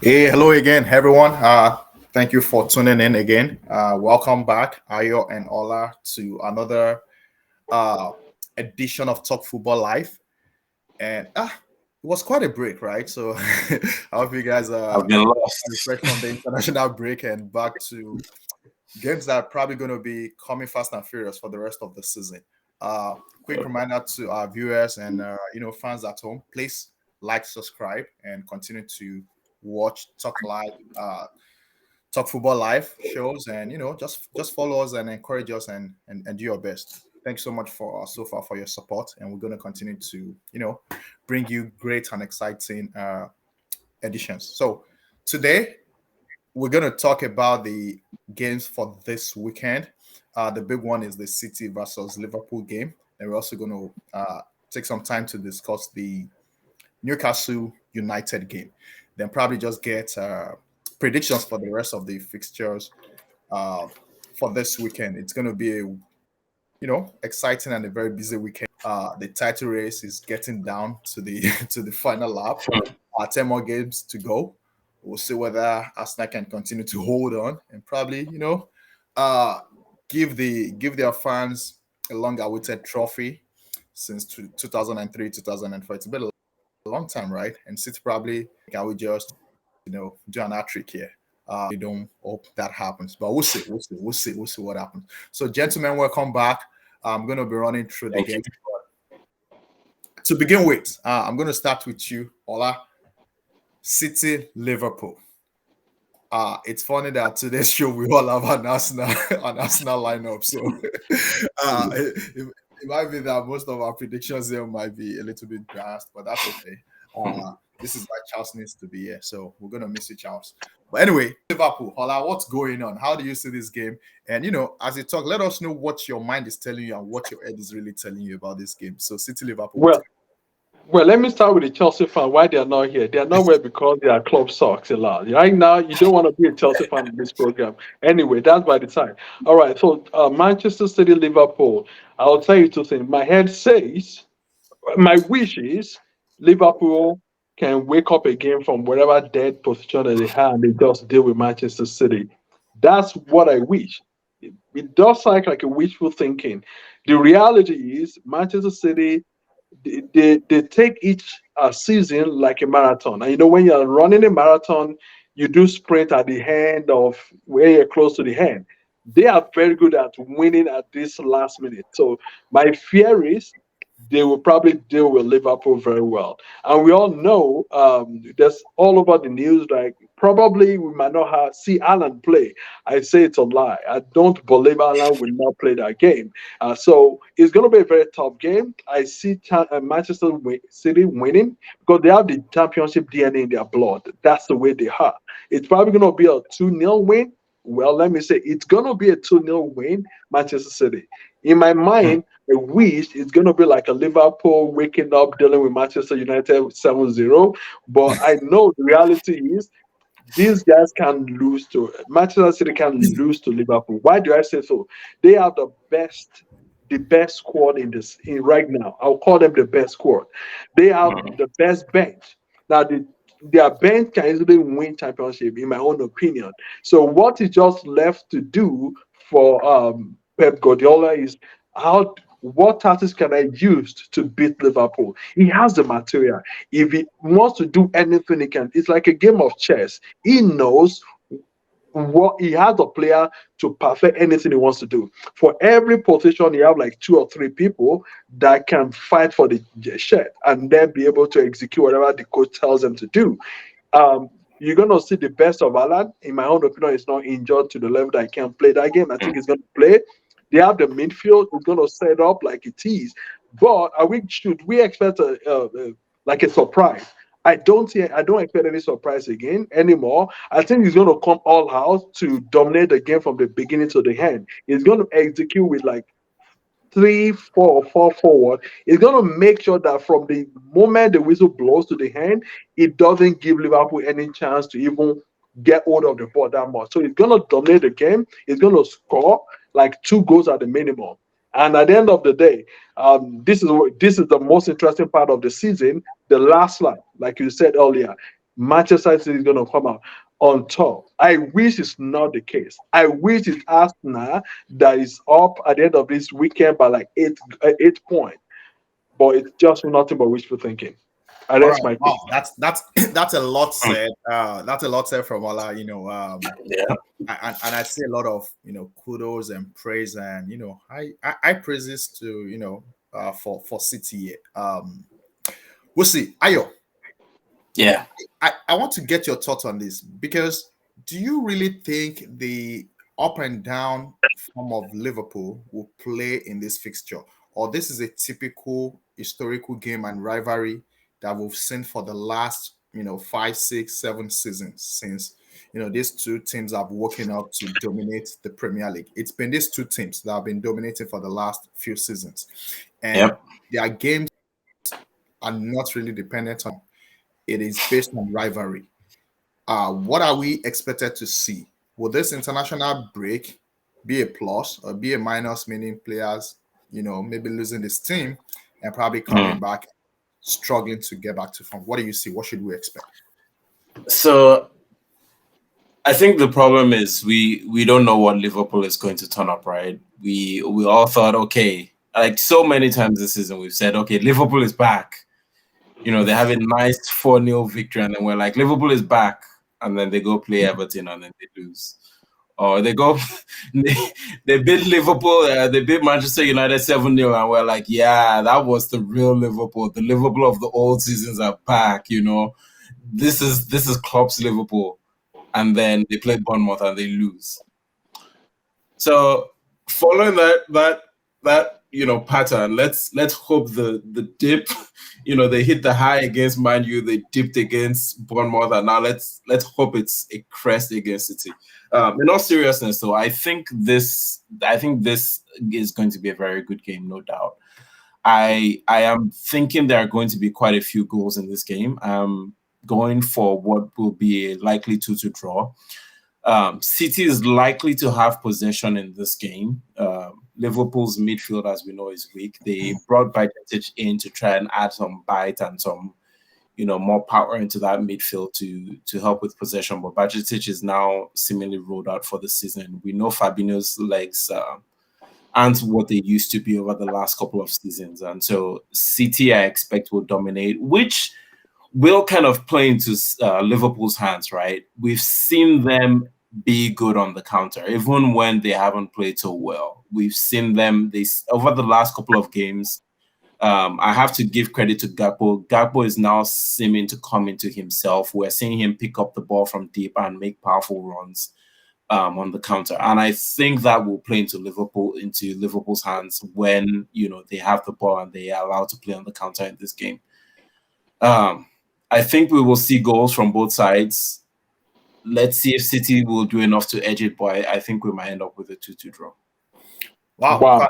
Hey, hello again, everyone. Thank you for tuning in again. Welcome back, Ayo and Olla, to another uh, edition of Talk Football Live. And it was quite a break, right? So I hope you guys I've are been lost. refreshed from the international break and back to games that are probably going to be coming fast and furious for the rest of the season. Quick reminder to our viewers and fans at home: please like, subscribe, and continue to watch Talk Football Live shows, and just follow us and encourage us and do your best. Thanks so much for so far for your support, and we're going to continue to bring you great and exciting editions. So today we're going to talk about the games for this weekend. The big one is the City versus Liverpool game, and we're also going to take some time to discuss the Newcastle United game. Then probably just get predictions for the rest of the fixtures uh, for this weekend. It's going to be a exciting and a very busy weekend. The title race is getting down to the to the final lap. 10 more games to go. We'll see whether Arsenal can continue to hold on and probably uh, give their fans a long-awaited trophy since 2003, 2004. It's been a long time, right? And City probably can we just do an hat trick here. We don't hope that happens, but we'll see what happens. So, gentlemen, welcome back. I'm going to be running through the Thank you. game. To begin with, I'm going to start with you, Ola. City, Liverpool. It's funny that today's show we all have an Arsenal lineup. So it might be that most of our predictions there might be a little bit biased, but that's okay. This is why Charles needs to be here. So we're gonna miss you, Charles. But anyway, Liverpool, Ola, what's going on? How do you see this game? And as you talk, let us know what your mind is telling you and what your head is really telling you about this game. So City Liverpool, what's Well, well, let me start with the Chelsea fan. Why they are not here? They are not here because their club sucks a lot. Right now, you don't want to be a Chelsea fan in this program. Anyway, that's by the time. All right. So Manchester City, Liverpool. I'll tell you two things. My head says, my wish is Liverpool can wake up again from whatever dead position that they have and they just deal with Manchester City. That's what I wish. It does sound like a wishful thinking. The reality is Manchester City they take each season like a marathon. And when you're running a marathon, you do sprint at the end of where you're close to the end. They are very good at winning at this last minute. So my fear is they will probably deal with Liverpool very well. And we all know there's all over the news like probably we might not see Alan play. I say it's a lie. I don't believe Alan will not play that game. So it's going to be a very tough game. I see Manchester City winning because they have the championship DNA in their blood. That's the way they are. It's probably going to be a 2-0 win. Well, let me say it's going to be a 2-0 win, Manchester City. In my mind, I wish it's going to be like a Liverpool waking up dealing with Manchester United 7-0. But I know the reality is these guys can lose to Manchester City can lose to Liverpool. Why do I say so? They have the best squad in right now. I'll call them the best squad. They have the best bench. Now their bench can easily win championship, in my own opinion. So what is just left to do for Pep Guardiola is what tactics can I use to beat Liverpool? He has the material. If he wants to do anything, he can. It's like a game of chess. He knows what he has a player to perfect anything he wants to do. For every position, you have like 2 or 3 people that can fight for the shirt and then be able to execute whatever the coach tells them to do. You're gonna see the best of Alan. In my own opinion, he's not injured to the level that he can play that game. I think he's gonna play. They have the midfield. It's gonna set up like it is. But should we expect like a surprise? I don't expect any surprise again anymore. I think he's gonna come all out to dominate the game from the beginning to the end. He's gonna execute with like 3, 4, 4 forward. He's gonna make sure that from the moment the whistle blows to the end, it doesn't give Liverpool any chance to even get hold of the ball that much. So he's gonna dominate the game. He's gonna score like 2 goals at the minimum. And at the end of the day, this is the most interesting part of the season. The last line, like you said earlier, Manchester City is going to come out on top. I wish it's not the case. I wish it's Arsenal that is up at the end of this weekend by like 8 points. But it's just nothing but wishful thinking. And All that's right. my Wow. take. That's that's a lot said. That's a lot said from Olla. Yeah. And I see a lot of kudos and praise and I praises to for City. We'll see. Ayo, Yeah. I want to get your thoughts on this because do you really think the up and down form of Liverpool will play in this fixture, or this is a typical historical game and rivalry that we've seen for the last 5, 6, 7 seasons since these two teams have woken up to dominate the Premier League? It's been these two teams that have been dominating for the last few seasons, and Yep. their games are not really dependent on. It is based on rivalry. What are we expected to see? Will this international break be a plus or be a minus, meaning players, maybe losing this team and probably coming back, struggling to get back to form? What do you see? What should we expect? So I think the problem is we don't know what Liverpool is going to turn up, right? We all thought, okay, like so many times this season we've said, okay, Liverpool is back. They have a nice 4-0 victory, and then we're like, Liverpool is back, and then they go play Everton and then they lose. Or they go, they beat Liverpool, they beat Manchester United 7-0, and we're like, yeah, that was the real Liverpool. The Liverpool of the old seasons are back. This is Klopp's Liverpool, and then they play Bournemouth and they lose. So following that pattern, let's hope the dip, they hit the high against Man U, they dipped against Bournemouth, and now let's hope it's a crest against City. In all seriousness, though, I think this is going to be a very good game, no doubt. I am thinking there are going to be quite a few goals in this game. Going for what will be a likely 2-2 draw. City is likely to have possession in this game. Liverpool's midfield, as we know, is weak. They brought Bajcetic in to try and add some bite and some, more power into that midfield to help with possession. But Bajcetic is now seemingly rolled out for the season. We know Fabinho's legs aren't what they used to be over the last couple of seasons, and so City, I expect, will dominate, which will kind of play into Liverpool's hands, right? We've seen them be good on the counter, even when they haven't played so well. We've seen them over the last couple of games. I have to give credit to Gakpo. Gakpo is now seeming to come into himself. We're seeing him pick up the ball from deep and make powerful runs on the counter. And I think that will play into Liverpool's hands when, they have the ball and they are allowed to play on the counter in this game. I think we will see goals from both sides. Let's see if City will do enough to edge it, but I think we might end up with a 2-2 draw. Wow.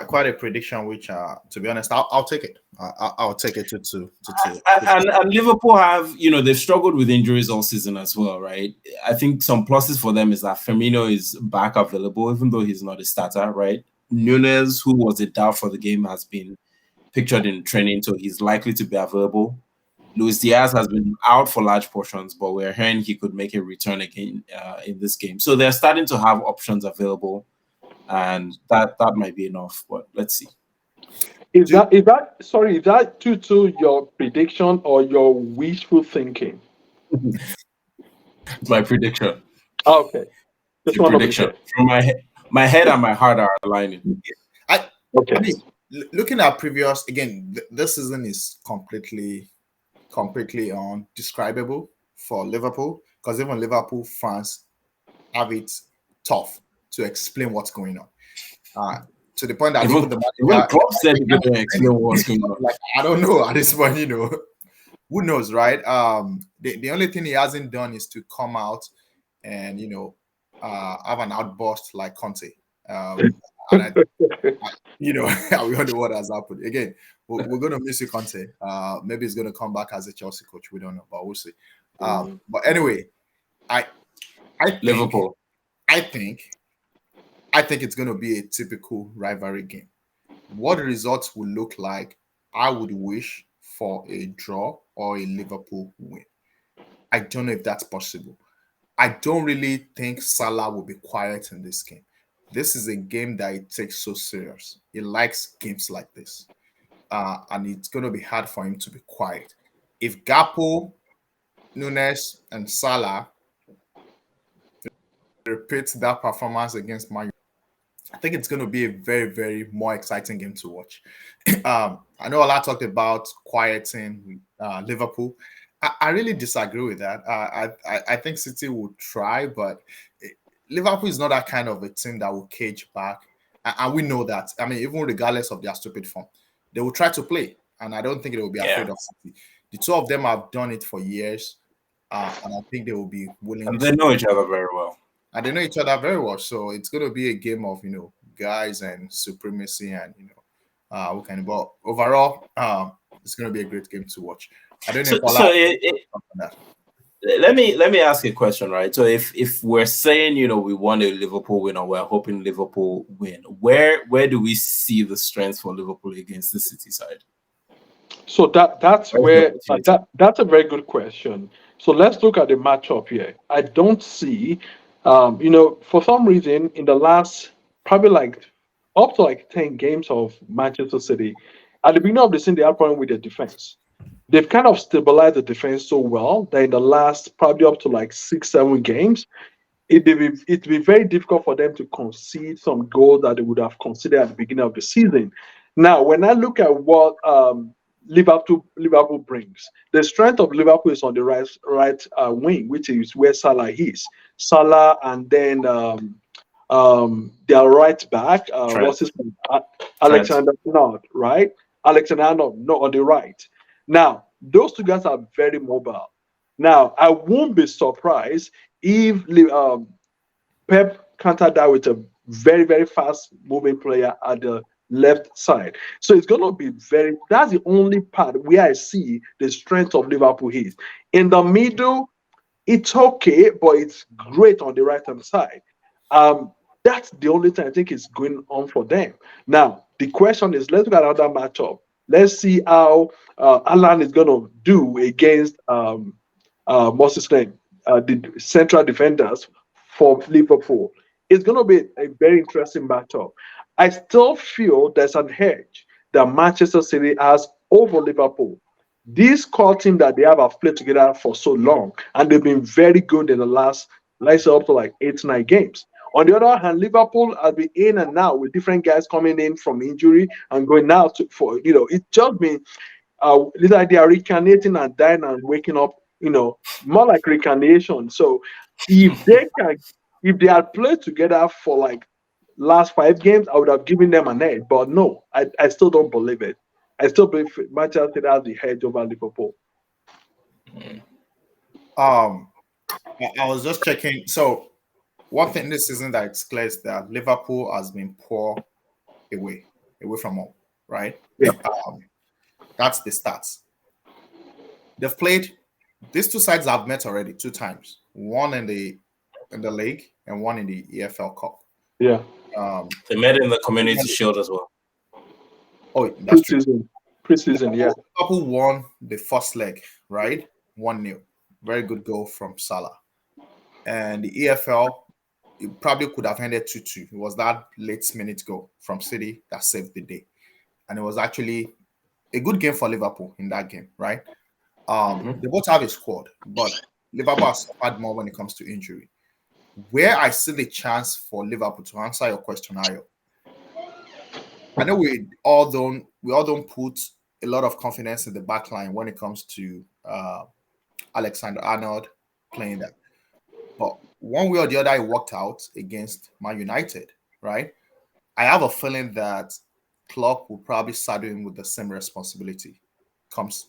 Quite a prediction, which, to be honest, I'll take it. I'll take it to 2-2. And Liverpool have, they've struggled with injuries all season as well, right? I think some pluses for them is that Firmino is back available, even though he's not a starter, right? Nunes, who was a doubt for the game, has been pictured in training, so he's likely to be available. Luis Diaz has been out for large portions, but we're hearing he could make a return again in this game. So they're starting to have options available, and that might be enough. But let's see. Is that 2-2 your prediction or your wishful thinking? It's my prediction. Okay. Just one prediction. From my head and my heart are aligning. I mean, looking at previous, again, this season is completely undescribable for Liverpool, because even Liverpool fans have it tough to explain what's going on. To the point that even Klopp said he couldn't explain what's going on. Like, I don't know at this point, who knows, right? The only thing he hasn't done is to come out and have an outburst like Conte. And we all know what has happened. Again, we're going to miss you, Conte. Maybe he's going to come back as a Chelsea coach. We don't know, but we'll see. But anyway, I think Liverpool. I think it's going to be a typical rivalry game. What the results will look like, I would wish for a draw or a Liverpool win. I don't know if that's possible. I don't really think Salah will be quiet in this game. This is a game that it takes so serious. He likes games like this. And it's going to be hard for him to be quiet. If Gakpo, Nunes, and Salah repeat that performance against Man, I think it's going to be a very, very more exciting game to watch. I know Ola talked about quieting Liverpool. I really disagree with that. I think City will try, but Liverpool is not that kind of a team that will cage back. And we know that. I mean, even regardless of their stupid form, they will try to play. And I don't think they will be afraid of City. The two of them have done it for years. And I think they will be willing And they know each other very well. And they know each other very well. So it's going to be a game of, guys and supremacy and, but overall, it's going to be a great game to watch. I don't know let me ask you a question, right? So if we're saying, we want a Liverpool win or we're hoping Liverpool win, where do we see the strength for Liverpool against the City side? So that's where that's a very good question. So let's look at the matchup here. I don't see, for some reason in the last probably up to 10 games of Manchester City, at the beginning of the season, they had problem with their defense. They've kind of stabilized the defense so well that in the last probably up to 6-7 games, it'd be very difficult for them to concede some goals that they would have considered at the beginning of the season. Now, when I look at what Liverpool brings, the strength of Liverpool is on the right wing, which is where Salah is. Salah and then their right back, what's his name? Alexander-Arnold, right? Alexander-Arnold, not on the right. Now, those two guys are very mobile. Now, I won't be surprised if Pep countered that with a very, very fast moving player at the left side. So it's going to be that's the only part where I see the strength of Liverpool is. In the middle, it's okay, but it's great on the right-hand side. That's the only thing I think is going on for them. Now, the question is, let's look at another matchup. Let's see how Alan is going to do against what's his name? The central defenders for Liverpool. It's going to be a very interesting matchup. I still feel there's an edge that Manchester City has over Liverpool. This core team that they have played together for so long, and they've been very good in the last, let's say, up to 8-9 games. On the other hand, Liverpool has been in and out with different guys coming in from injury and going out for, it's just been like they are reincarnating and dying and waking up, more like reincarnation. So if they had played together for last 5 games, I would have given them an edge. But no, I still don't believe it. I still believe Manchester City has the edge over Liverpool. I was just checking. So one thing this season that it's clear is that Liverpool has been poor away from home, right? Yeah. That's the stats. They've played. These two sides have met already 2 times. One in the league and one in the EFL Cup. Yeah. They met in the Community Shield as well. Oh, that's Preseason, yeah. Liverpool won the first leg, right? 1-0. Very good goal from Salah. And the EFL, it probably could have ended 2-2. It was that late-minute goal from City that saved the day. And it was actually a good game for Liverpool in that game, right? They both have a squad, but Liverpool has suffered more when it comes to injury. Where I see the chance for Liverpool, to answer your question, Ayo, I know we all don't put a lot of confidence in the back line when it comes to Alexander-Arnold playing that. But one way or the other, it worked out against Man United, right? I have a feeling that Klopp will probably saddle him with the same responsibility comes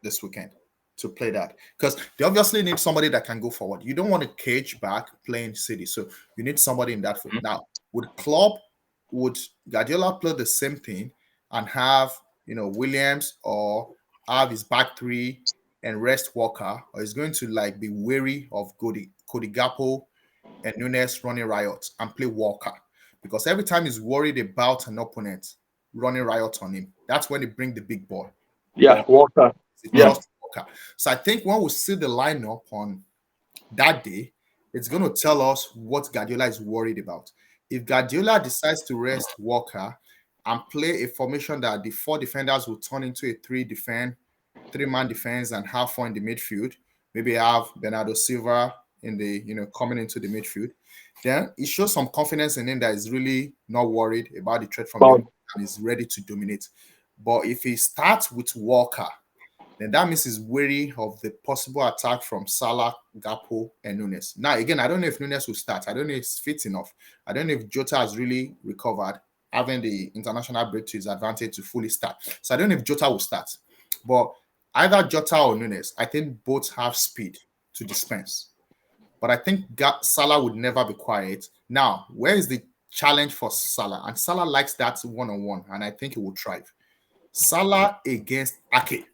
this weekend to play that. Because they obviously need somebody that can go forward. You don't want to cage back playing City. So you need somebody in that field. Now, would Guardiola play the same thing and have, Williams, or have his back 3 and rest Walker, or is going to be wary of Cody Gakpo and Nunes running riot and play Walker? Because every time he's worried about an opponent running riot on him, that's when they bring the big boy. Yeah, Walker. Yeah. Walker. So I think when we see the lineup on that day, it's going to tell us what Guardiola is worried about. If Guardiola decides to rest Walker and play a formation that the 4 defenders will turn into a 3-man defense and have 4 in the midfield, maybe have Bernardo Silva in the coming into the midfield, then it shows some confidence in him that is really not worried about the threat from him and is ready to dominate. But if he starts with Walker, then that means he's wary of the possible attack from Salah, Gakpo, and Nunes. Now, again, I don't know if Nunes will start. I don't know if it's fit enough. I don't know if Jota has really recovered, having the international break to his advantage to fully start. So I don't know if Jota will start. But either Jota or Nunes, I think both have speed to dispense. But I think Salah would never be quiet. Now, where is the challenge for Salah? And Salah likes that one-on-one, and I think he will thrive. Salah against Ake.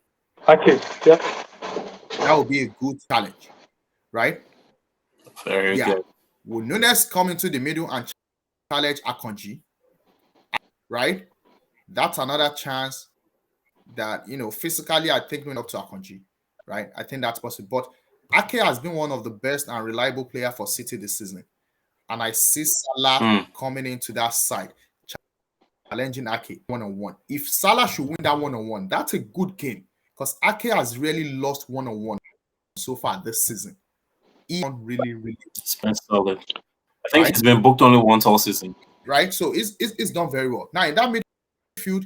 Okay, yeah. That would be a good challenge, right? Very good. Will Nunes come into the middle and challenge Akanji? Right? That's another chance that, physically, I think we're up to Akanji, right? I think that's possible. But Ake has been one of the best and reliable players for City this season. And I see Salah coming into that side, challenging Ake one-on-one. If Salah should win that one-on-one, that's a good game. Because Ake has really lost one-on-one so far this season. He's really, really. It's been solid. I think he's been booked only once all season. Right? So it's done very well. Now, in that midfield,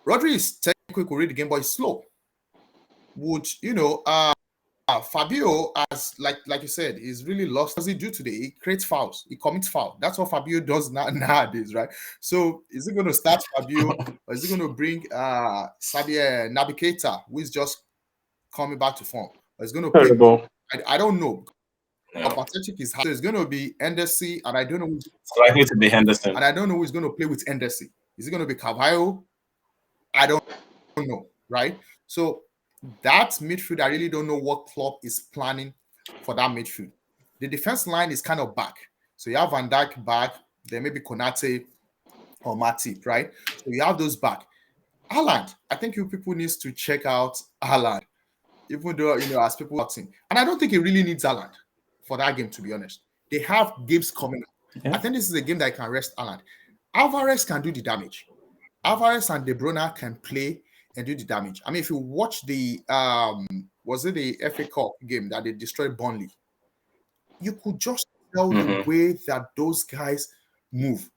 Rodri is technically could read the game, but he's slow. Would, Fabio, as like you said, is really lost. What does he do today? He creates fouls. He commits foul. That's what Fabio does nowadays, right? So is he going to start Fabio or is he going to bring Sabia Navigator, who is just coming back to form? Or is going to play? I don't know. Yeah. Pathetic is hard. So it's going to be Henderson, and I don't know who's likely to be Henderson. And I don't know who's going to play with Henderson. Is it going to be Carvalho? I don't know, right? So that midfield, I really don't know what Klopp is planning for that midfield. The defense line is kind of back. So you have Van Dijk back, then maybe Konate or Matip, right? So you have those back. Haaland, I think you people need to check out Haaland, even though, as people watching. And I don't think he really needs Haaland for that game, to be honest. They have games coming up. Yeah. I think this is a game that can rest Haaland. Alvarez can do the damage. Alvarez and De Bruyne can play and do the damage. I mean, if you watch the was it the FA Cup game that they destroyed Burnley, you could just tell the way that those guys move.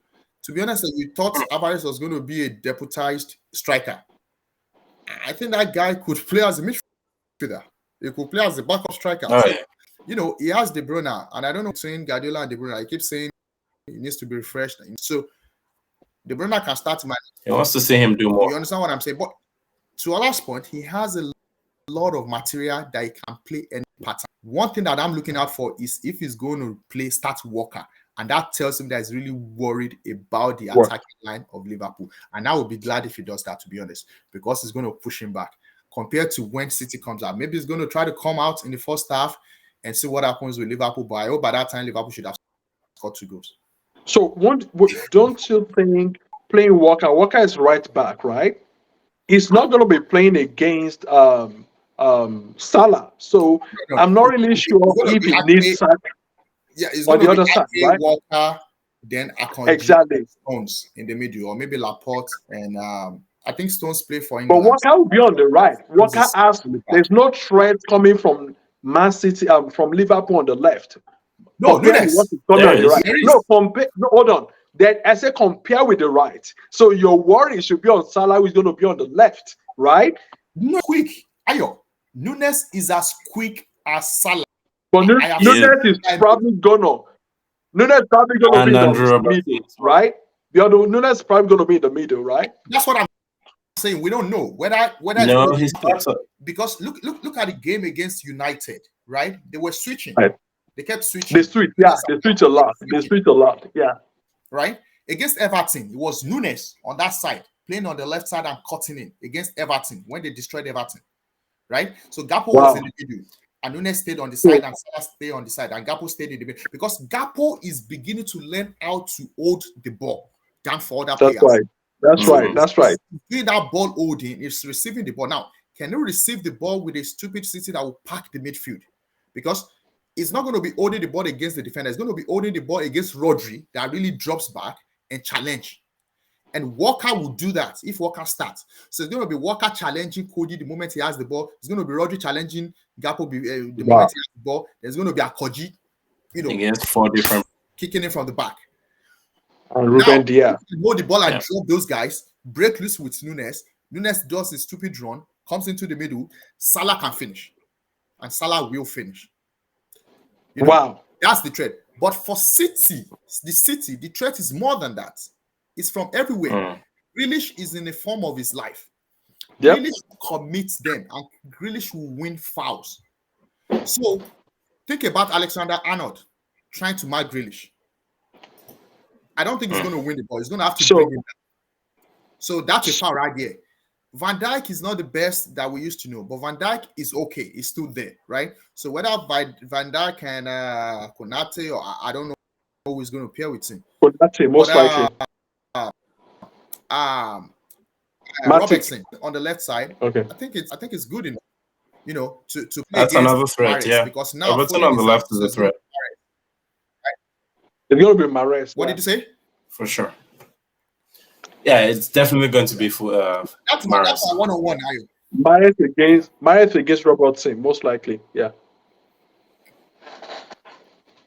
To be honest, you thought Alvarez was going to be a deputized striker. I think that guy could play as a midfielder. He could play as a backup striker. Oh, so, yeah. He has De Bruyne, and I don't know between Guardiola and De Bruyne. I keep saying he needs to be refreshed. So De Bruyne can start. He wants to see him do more. You understand what I'm saying? But to Ola's point, he has a lot of material that he can play any pattern. One thing that I'm looking out for is if he's going to start Walker, and that tells him that he's really worried about the attacking line of Liverpool. And I would be glad if he does that, to be honest, because it's going to push him back compared to when City comes out. Maybe he's going to try to come out in the first half and see what happens with Liverpool. But I hope by that time Liverpool should have scored 2 goals. So don't you think playing Walker is right back, right? He's not going to be playing against Salah. So I'm not really sure if he needs Salah. Yeah, it's on the other side, right? Walker, then exactly Stones in the middle, or maybe Laporte and I think Stones play for England. But Walker will be on the right. Walker has there's no threat coming from Man City, from Liverpool on the left. No, Nunes. No, hold on. Then I say compare with the right. So your worry should be on Salah, who's going to be on the left, right? No, quick. Ayo, Nunes is as quick as Salah. But Nunes is probably gonna be in the middle, right? Nunes is probably gonna be in the middle, right? That's what I'm saying. We don't know whether no, he's because look at the game against United, right? They were switching. Right. They kept switching. They switch a lot. Yeah. Right? Against Everton, it was Nunes on that side, playing on the left side and cutting in against Everton when they destroyed Everton. Right? So Gakpo was in the middle. And Nunes stayed on the side and Salah stayed on the side. And Gakpo stayed in the middle. Because Gakpo is beginning to learn how to hold the ball down for other players. That's right. Doing that ball holding, is receiving the ball. Now, can they receive the ball with a stupid City that will pack the midfield? Because it's not going to be holding the ball against the defender. It's going to be holding the ball against Rodri that really drops back and challenge. And Walker will do that if Walker starts. So it's going to be Walker challenging Cody the moment he has the ball. It's going to be Rodri challenging Gakpo the moment he has the ball. There's going to be Akoji, against 4 different kicking in from the back. And Ruben Diaz. Hold the ball and drop those guys, break loose with Nunes. Nunes does his stupid run, comes into the middle. Salah can finish. And Salah will finish. Wow. That's the threat. But for City, the threat is more than that. It's from everywhere. Grealish is in the form of his life. Yep. Grealish commits them, and Grealish will win fouls. So think about Alexander-Arnold trying to mark Grealish. I don't think he's going to win the ball. He's going to have to bring him down. So that's a foul right there. Van Dijk is not the best that we used to know, but Van Dijk is okay. He's still there, right? So whether Van Dijk and Konate, or I don't know who is going to pair with him. Konate, most likely. Robertson on the left side. Okay. I think it's good enough, to play. That's another threat, Mahrez, because now Robertson on the left is a threat. It's going to be Mahrez. What did you say? For sure. Yeah, it's definitely going to be for that's Mahrez. a one-on-one. Mahrez against Robertson, most likely. Yeah.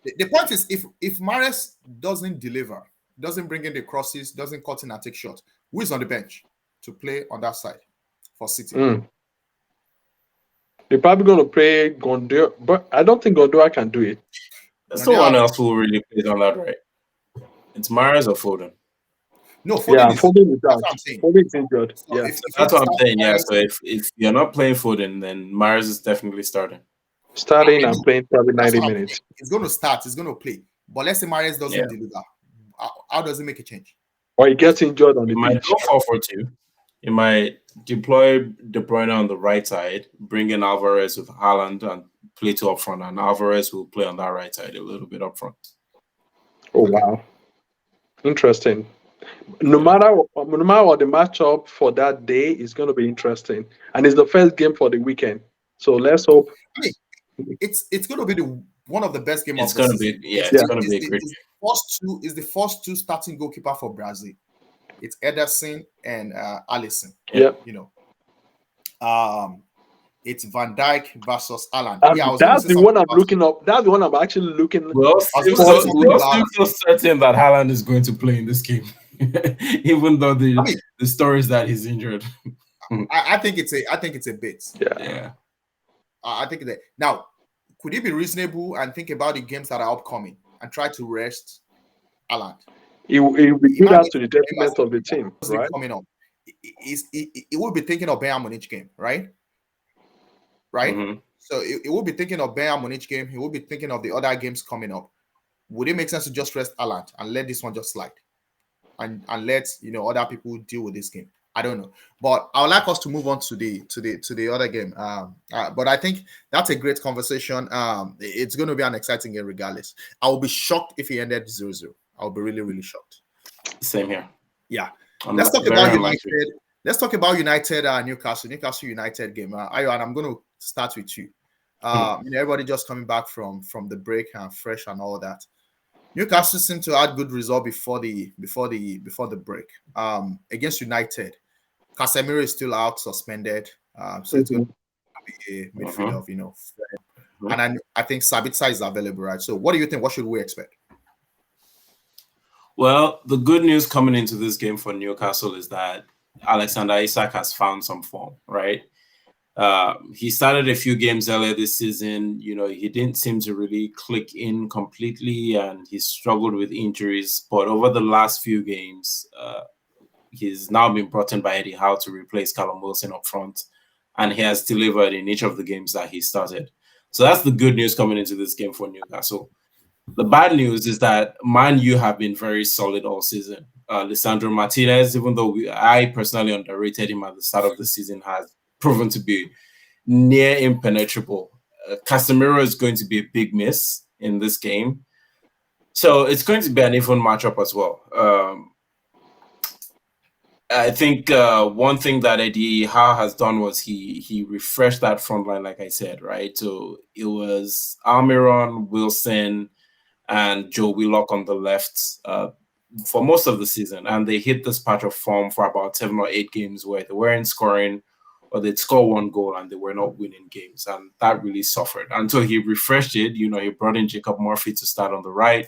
The point is, if Mahrez doesn't deliver, doesn't bring in the crosses, doesn't cut in and take shots, who is on the bench to play on that side for City? They're probably going to play Gondor, but I don't think Gondor can do it. There's no one else who really plays on that right. It's Mahrez or Foden. No, Foden Foden is out. Foden is injured. So that's what I'm saying. Yeah, so if you're not playing Foden, then Mahrez is definitely starting. Starting and playing probably 90 minutes. It's going to start. It's going to play. But let's say Mahrez doesn't deliver. How does it make a change? Or he gets injured on the might pitch. go 4-4-2. You might deploy De Bruyne on the right side, bring in Alvarez with Haaland and play 2 up front, and Alvarez will play on that right side a little bit up front. Oh, wow. Interesting. No matter what the matchup for that day is going to be interesting. And it's the first game for the weekend. So let's hope. It's going to be one of the best games it's of the going season. to be, it's going to be a great game. Is the first 2 starting goalkeeper for Brazil. It's Ederson and Alisson. Yeah. It's Van Dijk versus Haaland. That's the one I'm looking up. That's the one I'm actually looking at. We're still certain that Haaland is going to play in this game. Even though the story is that he's injured. I think it's a bit. Yeah. I think that now, could it be reasonable and think about the games that are upcoming and try to rest Haaland? It will be good out to the detriment of the team, right? Coming up, it will be thinking of Bayern Munich game, right? Right. Mm-hmm. So it will be thinking of Bayern Munich game. He will be thinking of the other games coming up. Would it make sense to just rest Haaland and let this one just slide, and let other people deal with this game? I don't know, but I would like us to move on to the other game. But I think that's a great conversation. It's going to be an exciting game regardless. I will be shocked if he ended 0-0. I'll be really, really shocked. Same here. Yeah. Let's talk about United. Let's talk about United Newcastle United game. Ayo, and I'm going to start with you. Everybody just coming back from the break and fresh and all that. Newcastle seemed to have good result before the break. Against United, Casemiro is still out, suspended. So it's going to be a midfield of and I think Sabitzer is available, right? So what do you think? What should we expect? Well, the good news coming into this game for Newcastle is that Alexander Isak has found some form, right? He started a few games earlier this season. He didn't seem to really click in completely, and he struggled with injuries. But over the last few games, he's now been brought in by Eddie Howe to replace Callum Wilson up front, and he has delivered in each of the games that he started. So that's the good news coming into this game for Newcastle. The bad news is that Man U have been very solid all season. Lisandro Martinez, even though I personally underrated him at the start of the season, has proven to be near impenetrable. Casemiro is going to be a big miss in this game. So it's going to be an even matchup as well. I think one thing that Eddie Howe has done was he refreshed that front line, like I said, right? So it was Almiron, Wilson, and Joe Willock on the left for most of the season, and they hit this patch of form for about 7 or 8 games where they weren't scoring, or they'd score one goal and they were not winning games, and that really suffered until he refreshed it. He brought in Jacob Murphy to start on the right.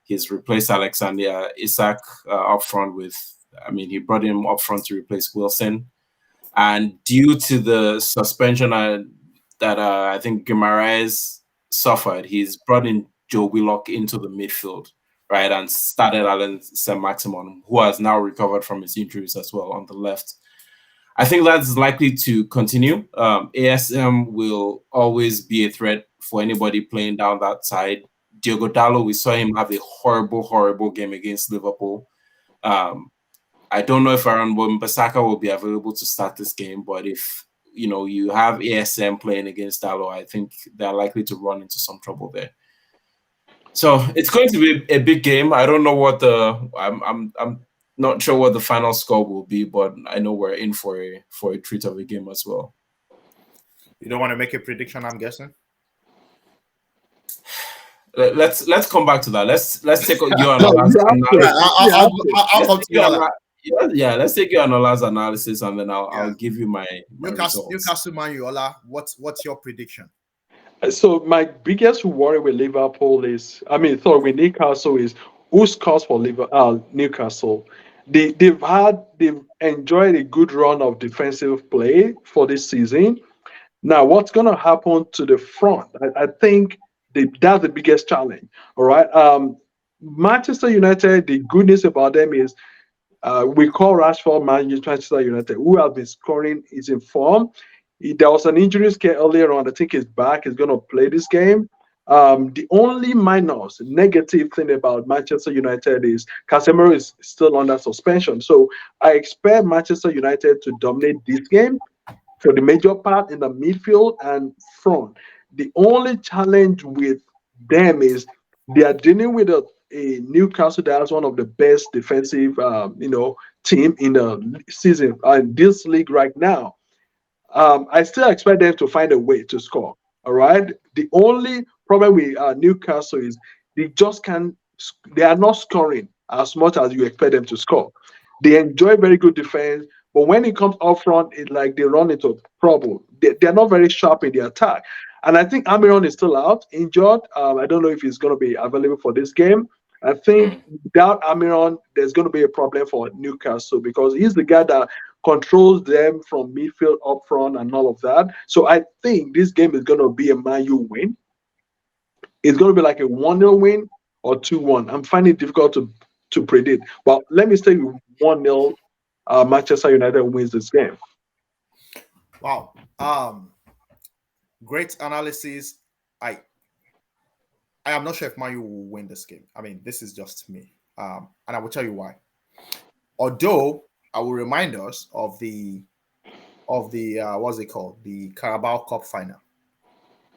He's replaced Alexander Isak up front with. He brought him up front to replace Wilson, and due to the suspension that I think Guimaraes suffered, he's brought in Joe Willock into the midfield, right, and started Alan Saint-Maximin, who has now recovered from his injuries as well on the left. I think that's likely to continue. ASM will always be a threat for anybody playing down that side. Diogo Dallo, we saw him have a horrible, horrible game against Liverpool. I don't know if Aaron Wan-Bissaka will be available to start this game, but if you have ASM playing against Dallo, I think they're likely to run into some trouble there. So it's going to be a big game. I don't know what I'm not sure what the final score will be, but I know we're in for a treat of a game as well. You don't want to make a prediction, I'm guessing? Let's come back to that. Let's take you on Ola's let's take you on Ola's analysis, and then I'll give you my Newcastle Man U. Ola, what's your prediction? So my biggest worry with Liverpool with Newcastle is who scores for Newcastle. They've enjoyed a good run of defensive play for this season. Now, what's going to happen to the front? I think that's the biggest challenge. All right. Manchester United, the good news about them is we call Rashford Manchester United, who has been scoring, is in form. There was an injury scare earlier on. I think he's back. He's going to play this game. The only negative thing about Manchester United is Casemiro is still under suspension. So I expect Manchester United to dominate this game for the major part in the midfield and front. The only challenge with them is they are dealing with a Newcastle that has one of the best defensive, team in the season in this league right now. I still expect them to find a way to score. All right. The only problem with Newcastle is they just can't. They are not scoring as much as you expect them to score. They enjoy very good defense, but when it comes up front, it's like they run into trouble. They're not very sharp in the attack. And I think Almiron is still out, injured. I don't know if he's going to be available for this game. I think without Almiron, there's going to be a problem for Newcastle because he's the guy that controls them from midfield up front and all of that. So I think this game is going to be a Man U win. It's going to be like a 1-0 win or 2-1. I'm finding it difficult to predict. But let me say 1-0 Manchester United wins this game. Wow. Great analysis. I am not sure if Man U will win this game. This is just me. And I will tell you why. Although I will remind us of the what's it called? The Carabao Cup final.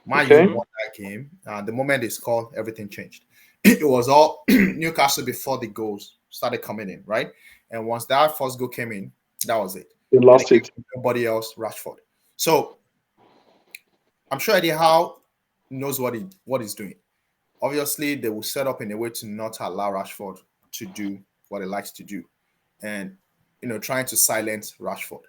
Man U won that game. The moment they scored, everything changed. It was all Newcastle before the goals started coming in, right? And once that first goal came in, that was it. They lost it. Nobody else, Rashford. So I'm sure Eddie Howe knows what he's doing. Obviously, they will set up in a way to not allow Rashford to do what he likes to do, and trying to silence Rashford.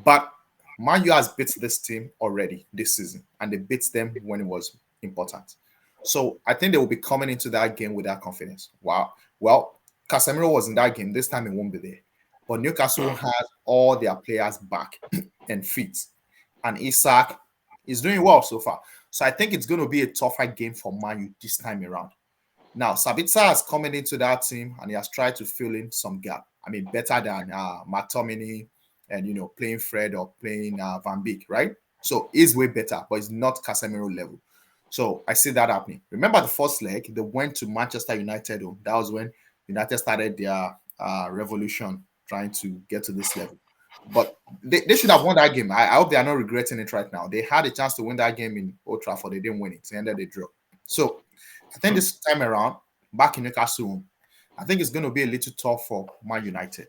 But Man U has beat this team already this season, and they beat them when it was important. So I think they will be coming into that game with that confidence. Wow. Well, Casemiro was in that game. This time he won't be there. But Newcastle has all their players back and fit. And Isak is doing well so far. So I think it's going to be a tougher game for Man U this time around. Now, Sabitzer has come into that team and he has tried to fill in some gap. Better than McTominay and, playing Fred or playing Van Beek, right? So he's way better, but it's not Casemiro level. So I see that happening. Remember the first leg, they went to Manchester United. That was when United started their revolution trying to get to this level. But they should have won that game. I hope they are not regretting it right now. They had a chance to win that game in Old Trafford. They didn't win it. They ended the draw. So I think this time around, back in Newcastle, I think it's going to be a little tough for Man United.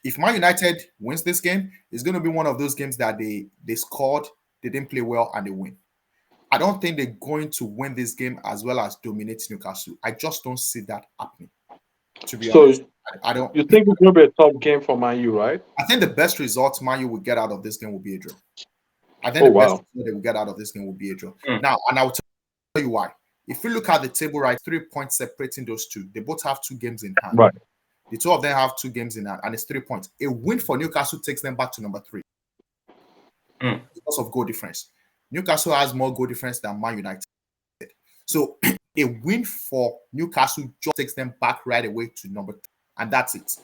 if Man United wins this game, it's going to be one of those games that they scored, they didn't play well, and they win. I don't think they're going to win this game as well as dominate Newcastle. I just don't see that happening. To be honest, I don't. You think it's going to be a tough game for Man U, right? I think the best result Man U will get out of this game will be a draw. I think the best result they will get out of this game will be a draw. Now, and I will tell you why. If you look at the table, right, 3 points separating those two. They both have 2 games in hand. Right. The two of them have 2 games in hand, and it's 3 points. A win for Newcastle takes them back to number 3 because of goal difference. Newcastle has more goal difference than Man United. So a win for Newcastle just takes them back right away to number 3, and that's it.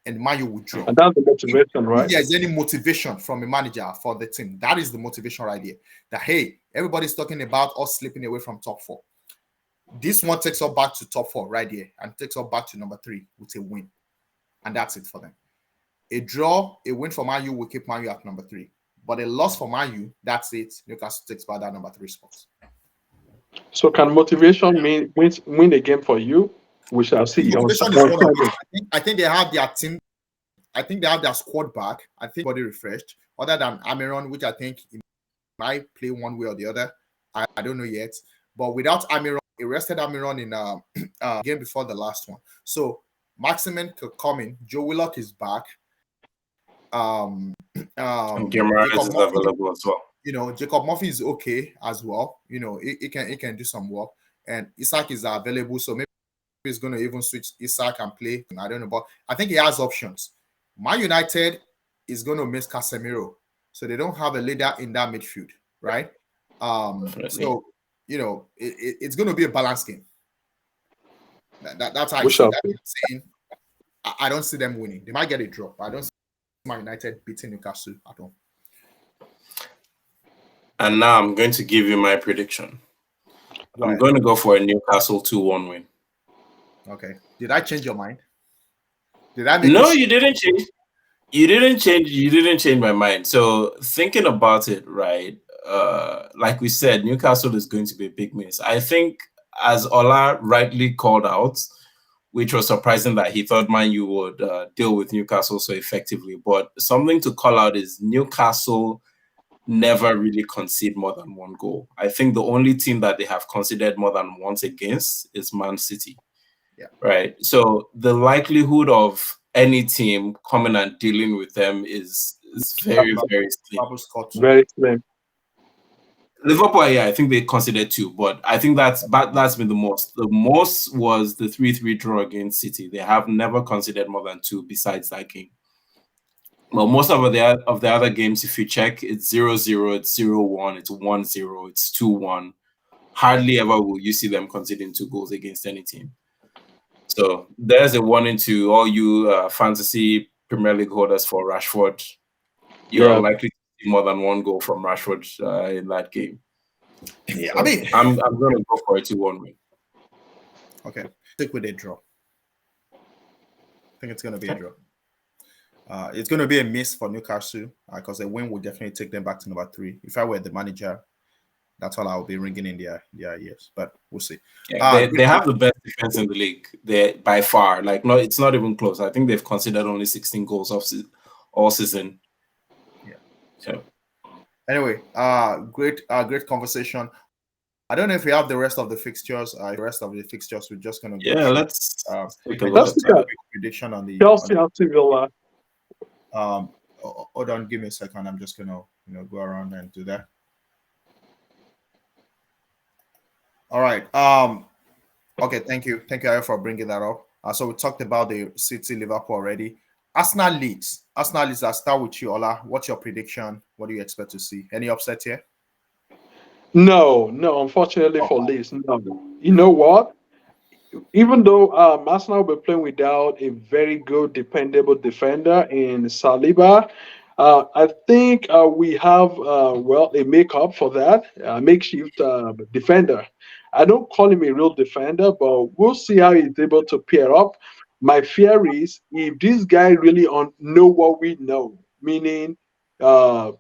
And Man U will draw. And that's the motivation, right? If there's any motivation from a manager for the team, that is the motivation right here. That, hey, everybody's talking about us slipping away from top 4. This one takes us back to top 4 right here and takes us back to number 3 with a win. And that's it for them. A draw, a win for Man U will keep Man U at number 3. But a loss for Man U, that's it. Newcastle takes back that number 3 spot. So can motivation mean win a game for you? We shall see. I think they have their team. I think they have their squad back. I think body refreshed. Other than Almiron, which I think he might play one way or the other. I don't know yet. But without Almiron, he rested Almiron in game before the last one. So Maximin could come in. Joe Willock is back. And Guimaraes is available as well. You know, Jacob Murphy is okay as well. You know, he can do some work. And Isak is available. So maybe he's going to even switch Isak and play. I don't know, but I think he has options. Man United is going to miss Casemiro, so they don't have a leader in that midfield, right? So you know it's going to be a balanced game. That's how I'm saying. I don't see them winning. They might get a draw. I don't see Man United beating Newcastle at all. And now I'm going to give you my prediction. I'm going to go for a Newcastle 2-1 win. Okay. Did I change your mind? Did I? No, you didn't change. You didn't change my mind. So thinking about it, right? Like we said, Newcastle is going to be a big miss. I think, as Olla rightly called out, which was surprising that he thought Man U would deal with Newcastle so effectively. But something to call out is Newcastle never really concede more than 1 goal. I think the only team that they have conceded more than once against is Man City. Yeah. Right. So the likelihood of any team coming and dealing with them is very, very slim. Very slim. Liverpool, yeah, I think they considered 2, but I think that's been the most. The most was the 3-3 draw against City. They have never considered more than 2 besides that game. Well, most of the other games, if you check, it's 0-0, it's 0-1, it's 1-0, it's 2-1. Hardly ever will you see them conceding 2 goals against any team. So there's a warning to all you fantasy Premier League holders for Rashford. You're likely to see more than 1 goal from Rashford in that game. Yeah, so I mean, I'm going to go for a 2-1 win. Okay, stick with a draw. I think it's going to be a draw. It's going to be a miss for Newcastle because a win will definitely take them back to number 3. If I were the manager, that's all I'll be ringing in their ears. But we'll see. Yeah, they have the best defense in the league. They by far. No, it's not even close. I think they've considered only 16 goals all season. Yeah. So anyway, great conversation. I don't know if we have the rest of the fixtures. We're just gonna go let's take a look at prediction on the Chelsea Aston Villa. Hold on, give me a second. I'm just gonna go around and do that. All right. Okay. Thank you, Aya, for bringing that up. So we talked about the City Liverpool already. Arsenal Leeds. I'll start with you, Ola. What's your prediction? What do you expect to see? Any upset here? No. Unfortunately for Leeds, no. You know what? Even though Arsenal will be playing without a very good, dependable defender in Saliba, I think we have a makeup for that makeshift defender. I don't call him a real defender, but we'll see how he's able to pair up. My fear is if this guy really know what we know, meaning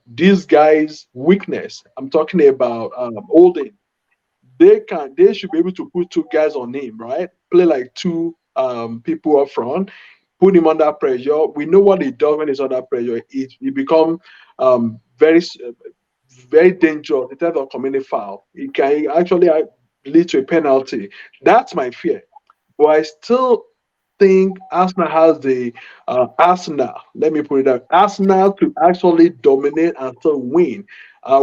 this guy's weakness. I'm talking about Holding. They should be able to put 2 guys on him, right? Play like 2 people up front, put him under pressure. We know what he does when he's under pressure. He become very very dangerous in terms of committing foul. It can actually lead to a penalty. That's my fear. But I still think Arsenal has the Arsenal. Let me put it out. Arsenal to actually dominate and still win.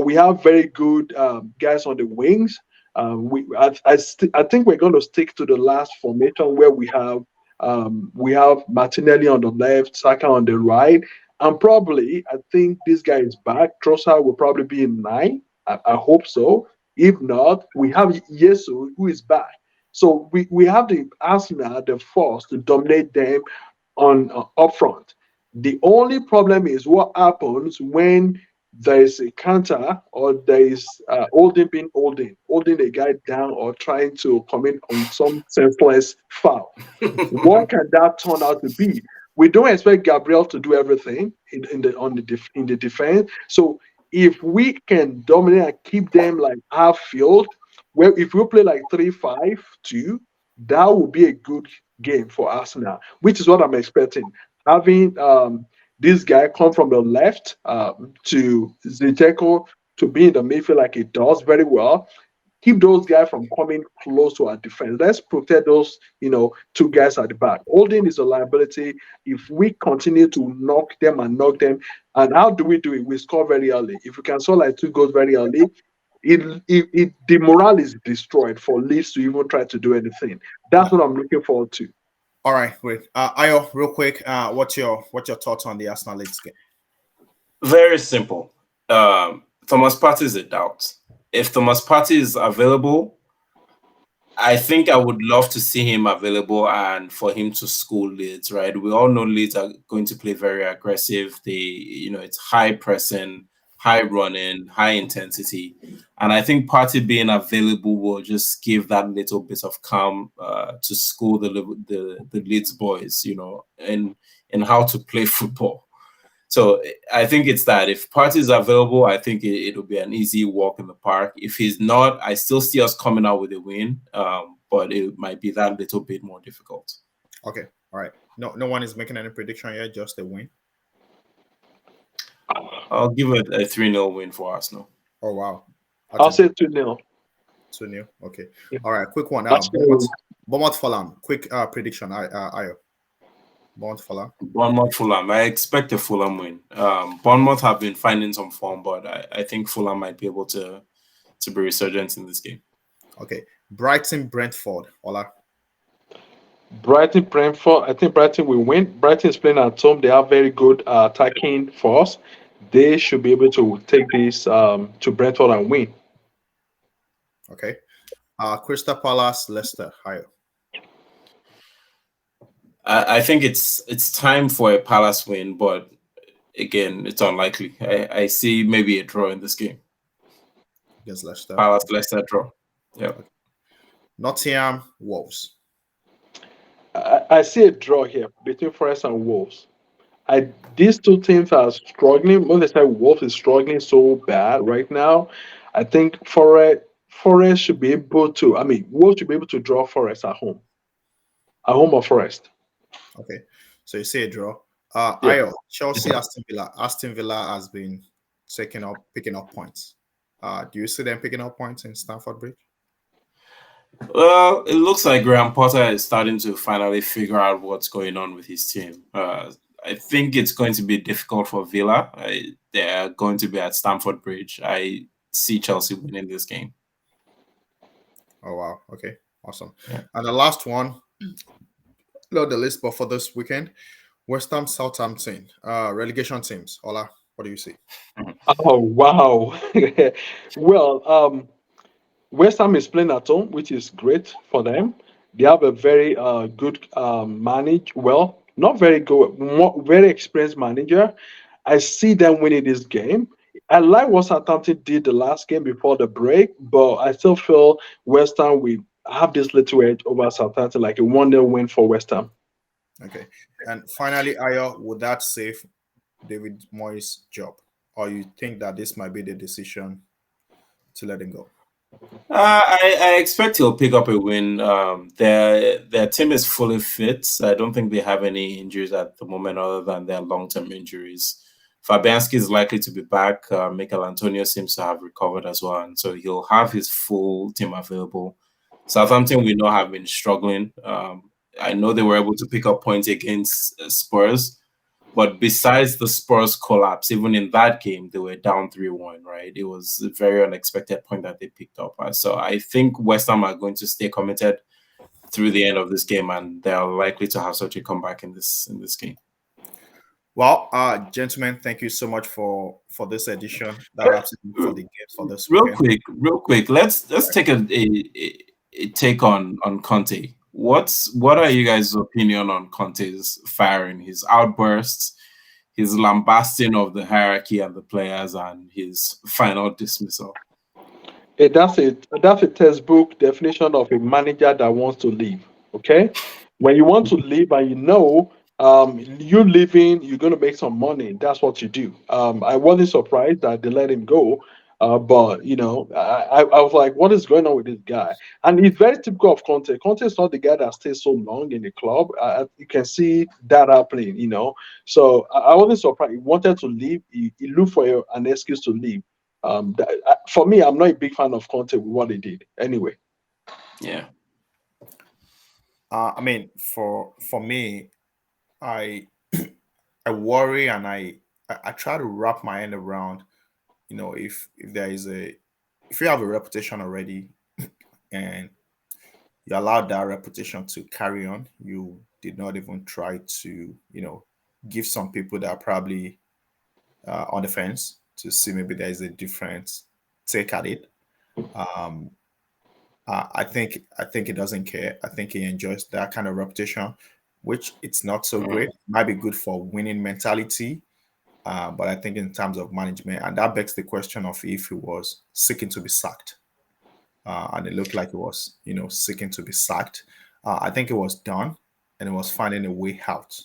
We have very good guys on the wings. I think we're going to stick to the last formation where we have Martinelli on the left, Saka on the right, and probably I think this guy is back. Trossard will probably be in nine. I hope so. If not, we have Yesu who is back. So we have the Arsenal, the force to dominate them on up front. The only problem is what happens when there is a counter or there is holding a guy down or trying to commit on some senseless foul. What can that turn out to be? We don't expect Gabriel to do everything in the defense. So if we can dominate and keep them like half field, well, if we play like 3-5-2, that would be a good game for Arsenal, which is what I'm expecting. Having this guy come from the left to Zinchenko to be in the midfield like he does very well, keep those guys from coming close to our defense. Let's protect those, two guys at the back. Holding is a liability. If we continue to knock them, and how do we do it? We score very early. If we can score like 2 goals very early, the morale is destroyed for Leeds to even try to do anything. That's what I'm looking forward to. All right, great. Ayo, real quick, what's your thoughts on the Arsenal Leeds game? Very simple. Thomas Partey is a doubt. If Thomas Partey is available, I think I would love to see him available and for him to school Leeds, right? We all know Leeds are going to play very aggressive. It's high pressing, high running, high intensity. And I think Partey being available will just give that little bit of calm to school the Leeds boys, in how to play football. So I think it's that. If Partey is available, I think it'll be an easy walk in the park. If he's not, I still see us coming out with a win, but it might be that little bit more difficult. Okay, all right. No one is making any prediction yet, just a win. I'll give it a 3-0 win for Arsenal. Oh, wow. I'll say 2-0. 2-0, okay. Yeah. All right, quick one. Bournemouth Fulham. Quick prediction, Ayo. Bournemouth Fulham. I expect a Fulham win. Bournemouth have been finding some form, but I think Fulham might be able to be resurgent in this game. Okay. Brighton Brentford. Olla. Brighton Brentford. I think Brighton will win. Brighton is playing at home. They have very good attacking force. They should be able to take this to Brentford and win. Okay. Crystal Palace Leicester. Ayo. I think it's time for a Palace win, but again, it's unlikely. I see maybe a draw in this game. Against Leicester. Palace Leicester draw. Yeah. Okay. Nottingham Wolves. I see a draw here between Forest and Wolves. These two teams are struggling. Most of the time, Wolves is struggling so bad right now. I think Forest should be able to. Wolves should be able to draw Forest at home. At home or Forest. Okay, so you say a draw. Ayo, Chelsea, Aston Villa. Aston Villa has been picking up points. Do you see them picking up points in Stamford Bridge? Well, it looks like Graham Potter is starting to finally figure out what's going on with his team. I think it's going to be difficult for Villa. They're going to be at Stamford Bridge. I see Chelsea winning this game. Oh, wow. Okay, awesome. Yeah. And the last one, not the list, but for this weekend, West Ham Southampton, relegation teams. Ola, what do you see? Oh, wow. Well, West Ham is playing at home, which is great for them. They have a very good not very good, very experienced manager. I see them winning this game. I like what Southampton did the last game before the break, but I still feel West Ham will have this little edge over Southampton, like a 1-0 win for West Ham. Okay. And finally, Ayo, would that save David Moyes' job? Or you think that this might be the decision to let him go? I expect he'll pick up a win. Their team is fully fit. I don't think they have any injuries at the moment other than their long-term injuries. Fabianski is likely to be back. Mikel Antonio seems to have recovered as well, and so he'll have his full team available. Southampton, we know, have been struggling. I know they were able to pick up points against Spurs, but besides the Spurs collapse, even in that game, they were down 3-1, right? It was a very unexpected point that they picked up. So I think West Ham are going to stay committed through the end of this game, and they're likely to have such a comeback in this game. Well, gentlemen, thank you so much for this edition. That wraps it for the games for this Real weekend. quick. Let's take a take on Conte. What are you guys' opinion on Conte's firing, his outbursts, his lambasting of the hierarchy and the players, and his final dismissal? That's a textbook definition of a manager that wants to leave. Okay, when you want to leave and you leaving, you're going to make some money. That's what you do. I wasn't surprised that they let him go, but I was like, what is going on with this guy? And it's very typical of Conte. Conte is not the guy that stays so long in the club. You can see that happening. So I wasn't surprised. He wanted to leave. He looked for an excuse to leave. For me, I'm not a big fan of Conte with what he did. Anyway. Yeah. I mean, for me, I I worry and I try to wrap my head around, if you have a reputation already and you allowed that reputation to carry on, you did not even try to, give some people that are probably on the fence to see maybe there is a different take at it. Um, I think he doesn't care. I think he enjoys that kind of reputation, which it's not so great. Might be good for winning mentality, but I think in terms of management, and that begs the question of if he was seeking to be sacked, and it looked like he was, seeking to be sacked. I think it was done, and it was finding a way out,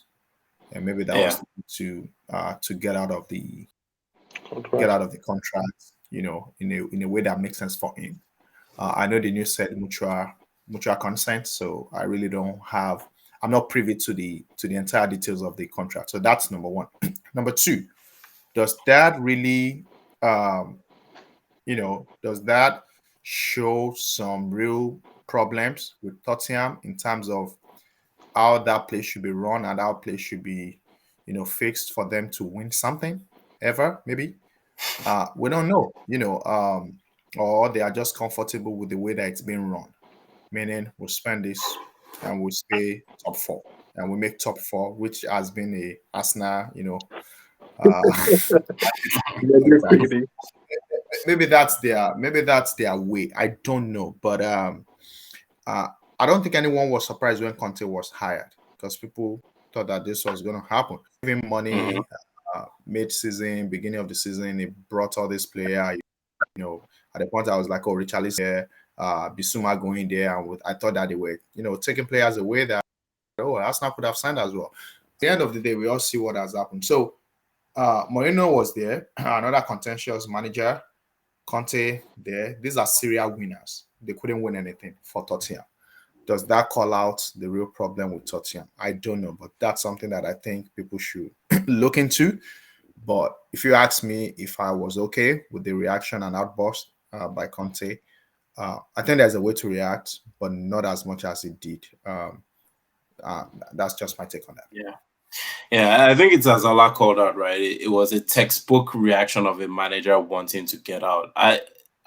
and maybe that was to get out of the contract, in a way that makes sense for him. I know the news said mutual consent, so I really don't have. I'm not privy to the entire details of the contract. So that's number one. Number two, does that really, does that show some real problems with Tottenham in terms of how that place should be run and how place should be, fixed for them to win something ever? Maybe we don't know, or they are just comfortable with the way that it's being run. Meaning, we'll spend this and we'll stay top four, and we make top four, which has been a Arsenal, maybe that's their way. I don't know, but I don't think anyone was surprised when Conte was hired because people thought that this was going to happen. Giving money mid-season, beginning of the season, he brought all this player. At the point I was like, oh, Richarlison there, Bissouma going there, and I thought that they were, taking players away that Arsenal could have signed as well. At the end of the day, we all see what has happened. So Mourinho was there, another contentious manager. Conte there. These are serial winners. They couldn't win anything for Tottenham. Does that call out the real problem with Tottenham? I don't know, but that's something that I think people should look into. But if you ask me if I was okay with the reaction and outburst by Conte, I think there's a way to react, but not as much as it did. That's just my take on that. Yeah, I think it's as Olla called out, right? It was a textbook reaction of a manager wanting to get out. I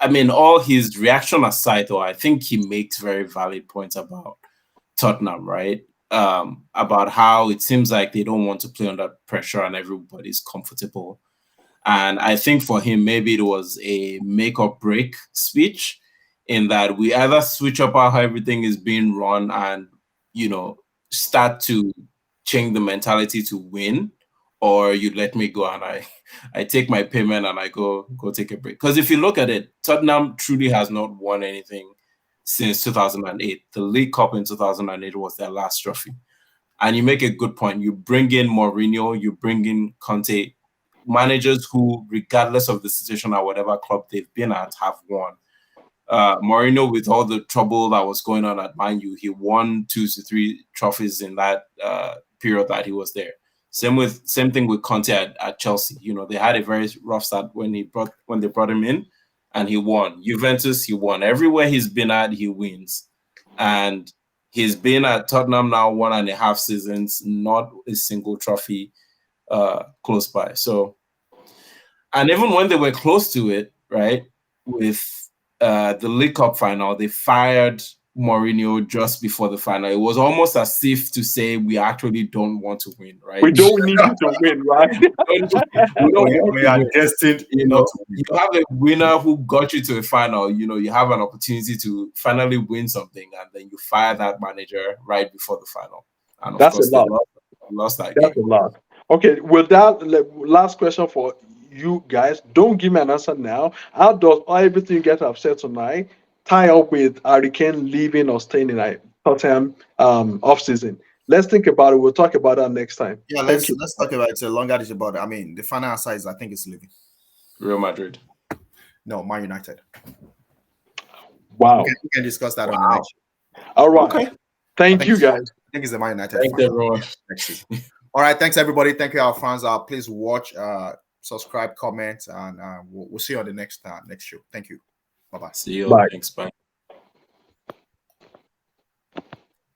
mean, all his reaction aside, though, I think he makes very valid points about Tottenham, right? About how it seems like they don't want to play under pressure and everybody's comfortable. And I think for him, maybe it was a make or break speech in that we either switch up how everything is being run and, start to change the mentality to win, or you let me go and I take my payment and I go take a break. Because if you look at it, Tottenham truly has not won anything since 2008. The League Cup in 2008 was their last trophy. And you make a good point. You bring in Mourinho, you bring in Conte, managers who, regardless of the situation at whatever club they've been at, have won. Mourinho, with all the trouble that was going on at Man U, he won 2 to 3 trophies in that period that he was there. Same thing with Conte at Chelsea. You know, they had a very rough start when they brought him in, and he won. Juventus, he won. Everywhere he's been at, he wins. And he's been at Tottenham now 1.5 seasons, not a single trophy close by. So, and even when they were close to it, right, with the League Cup final, they fired Mourinho just before the final. It was almost as if to say, we actually don't want to win, right? We don't need you to win, right? we are destined, you know, you have a winner who got you to a final. You know, you have an opportunity to finally win something, and then you fire that manager right before the final. And of That's course, a lot. they lost that That's game. a lot. Okay, with that, last question for you guys. Don't give me an answer now. How does everything you guys have said tonight tie up with Harry Kane leaving or staying in Tottenham off season? Let's think about it. We'll talk about that next time. Yeah, let's talk about it. It's a longer issue about it. I mean, the final answer is I think it's leaving. Real Madrid. No, Man United. Wow. We can discuss that on the next show. All right. Okay. Thank you, guys. I think it's the Man United. Thanks, everyone. All right, thanks everybody. Thank you, our fans. Please watch, subscribe, comment, and we'll see you on the next show. Thank you. Bye bye. See you. Bye. Thanks. Bye.